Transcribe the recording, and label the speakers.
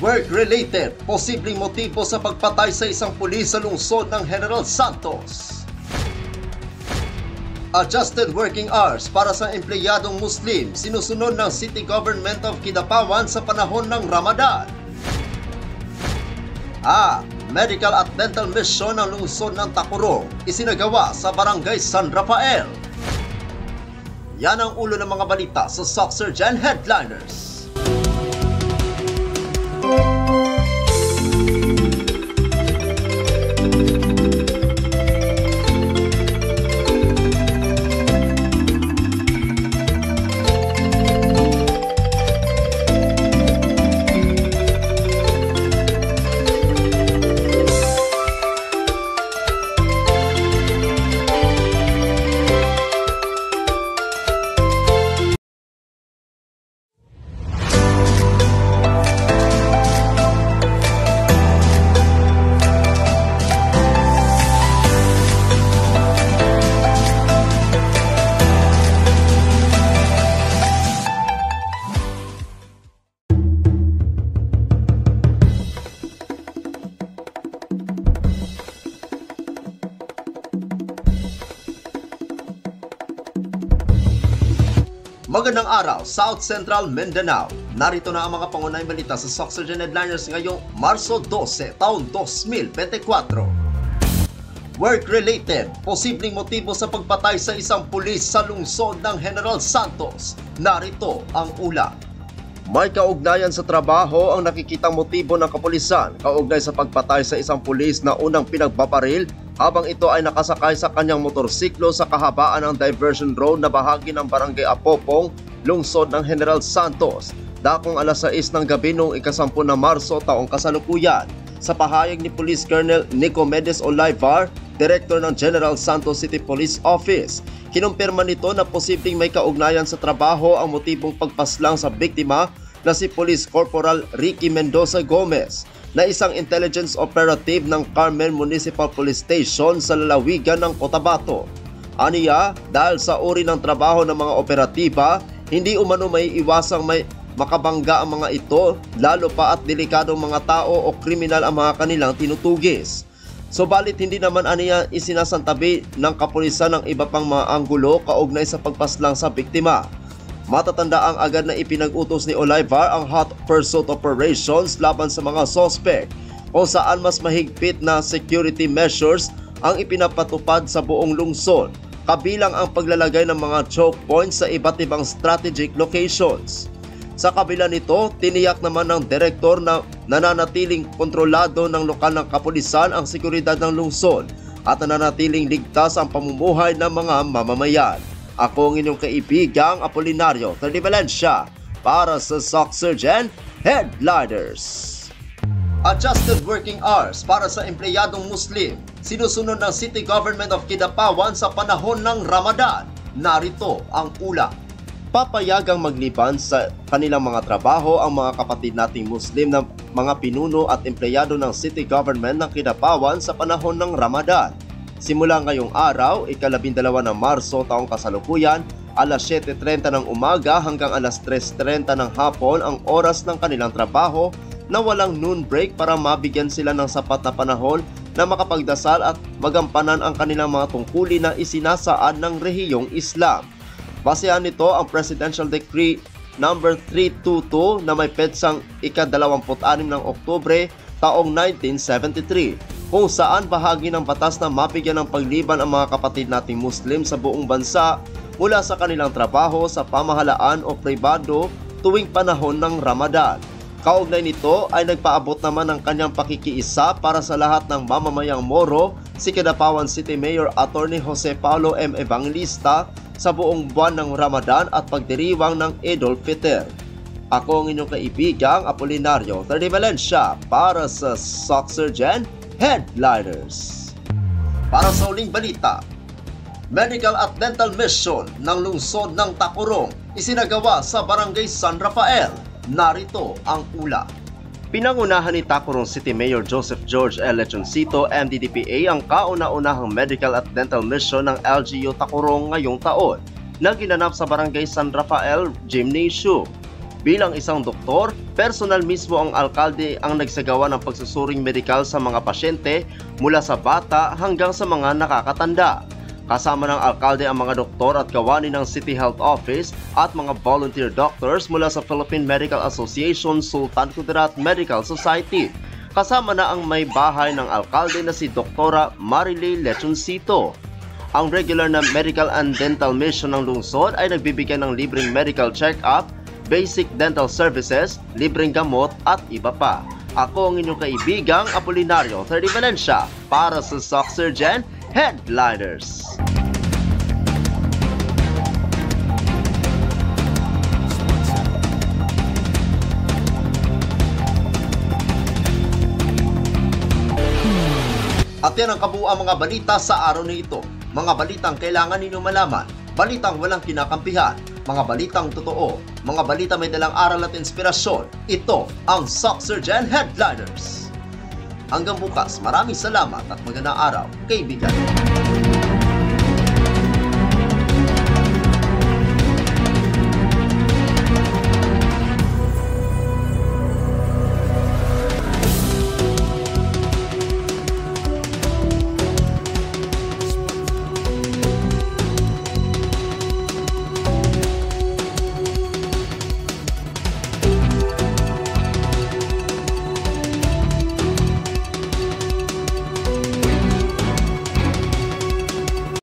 Speaker 1: Work-related, posibleng motibo sa pagpatay sa isang pulis sa lungsod ng General Santos. Adjusted working hours para sa empleyadong Muslim sinusunod ng City Government of Kidapawan sa panahon ng Ramadan. Medical at dental mission ng lungsod ng Tacurong isinagawa sa Barangay San Rafael. Yan ang ulo ng mga balita sa Soxurgen Headliners. Magandang araw, South Central Mindanao. Narito na ang mga pangunahing balita sa Soxurgen Headliners ngayong Marso 12, taon 2024. Work-related, posibleng motibo sa pagpatay sa isang pulis sa lungsod ng General Santos. Narito ang ulat. May kaugnayan sa trabaho ang nakikitang motibo ng kapulisan kaugnay sa pagpatay sa isang pulis na unang pinagbabaril habang ito ay nakasakay sa kanyang motorsiklo sa kahabaan ng diversion road na bahagi ng Barangay Apopong, lungsod ng General Santos, dakong alas 6 ng gabi noong ika-10 na Marso taong kasalukuyan. Sa pahayag ni Police Colonel Nicomedes Olivar, Director ng General Santos City Police Office, kinumpirma nito na posibleng may kaugnayan sa trabaho ang motibong pagpaslang sa biktima na si Police Corporal Ricky Mendoza Gomez, na isang intelligence operative ng Carmen Municipal Police Station sa lalawigan ng Cotabato. Aniya, dahil sa uri ng trabaho ng mga operatiba, hindi umano may iwasang may makabangga ang mga ito, lalo pa at delikadong mga tao o kriminal ang mga kanilang tinutugis. Subalit hindi naman aniya isinasantabi ng kapulisan ng iba pang mga anggulo kaugnay sa pagpaslang sa biktima. Matatanda ang agad na ipinag-utos ni Olivar ang hot pursuit operations laban sa mga sospek, kung saan mas mahigpit na security measures ang ipinapatupad sa buong lungsod, kabilang ang paglalagay ng mga choke points sa iba't ibang strategic locations. Sa kabila nito, tiniyak naman ng direktor na nananatiling kontrolado ng lokal ng kapulisan ang seguridad ng lungsod at nananatiling ligtas ang pamumuhay ng mga mamamayan. Ako ang inyong kaibigang Apolinario Valencia para sa Soxurgen Headliners. Adjusted working hours para sa empleyadong Muslim sinusunod ng City Government of Kidapawan sa panahon ng Ramadan. Narito ang ulat. Papayagang magliban sa kanilang mga trabaho ang mga kapatid nating Muslim na mga pinuno at empleyado ng City Government ng Kidapawan sa panahon ng Ramadan. Simula ngayong araw, ika-12 ng Marso taong kasalukuyan, alas 7:30 ng umaga hanggang alas 3:30 ng hapon ang oras ng kanilang trabaho na walang noon break para mabigyan sila ng sapat na panahon na makapagdasal at magampanan ang kanilang mga tungkulin na isinasaad ng rehiyong Islam. Basehan nito ang Presidential Decree No. 322 na may petsang ika-26 ng Oktubre taong 1973. Kung saan bahagi ng batas na mabigyan ng pagliban ang mga kapatid nating Muslim sa buong bansa mula sa kanilang trabaho sa pamahalaan o pribado tuwing panahon ng Ramadan. Kaugnay nito ay nagpaabot naman ng kanyang pakikiisa para sa lahat ng mamamayang Moro si Kidapawan City Mayor Attorney Jose Paulo M. Evangelista sa buong buwan ng Ramadan at pagdiriwang ng Idul Fitr. Ako ang inyong kaibigang Apolinario Valencia para sa Soxurgen Headliners. Para sa uling balita, Medical at Dental Mission ng lungsod ng Tacurong isinagawa sa Barangay San Rafael. Narito ang ulat. Pinangunahan ni Tacurong City Mayor Joseph George L. Lechoncito, MDDPA ang kauna-unahang medical at dental mission ng LGU Tacurong ngayong taon na ginanap sa Barangay San Rafael Gymnasium. Bilang isang doktor, personal mismo ang alkalde ang nagsagawa ng pagsusuring medikal sa mga pasyente mula sa bata hanggang sa mga nakakatanda. Kasama ng alkalde ang mga doktor at kawani ng City Health Office at mga volunteer doctors mula sa Philippine Medical Association Sultan Kudarat Medical Society. Kasama na ang may bahay ng alkalde na si Doktora Marilei Lechoncito. Ang regular na medical and dental mission ng lungsod ay nagbibigay ng libreng medical check-up, basic dental services, libreng gamot at iba pa. Ako ang inyong kaibigang Apolinario 30 Valencia para sa Soxurgen Headliners. At yan ang kabuuan mga balita sa araw na ito. Mga balitang kailangan ninyo malaman, balitang walang kinakampihan, mga balitang totoo, mga balita may dalang aral at inspirasyon. Ito ang Soxurgen Headliners. Hanggang bukas, maraming salamat at magandang araw, kaibigan.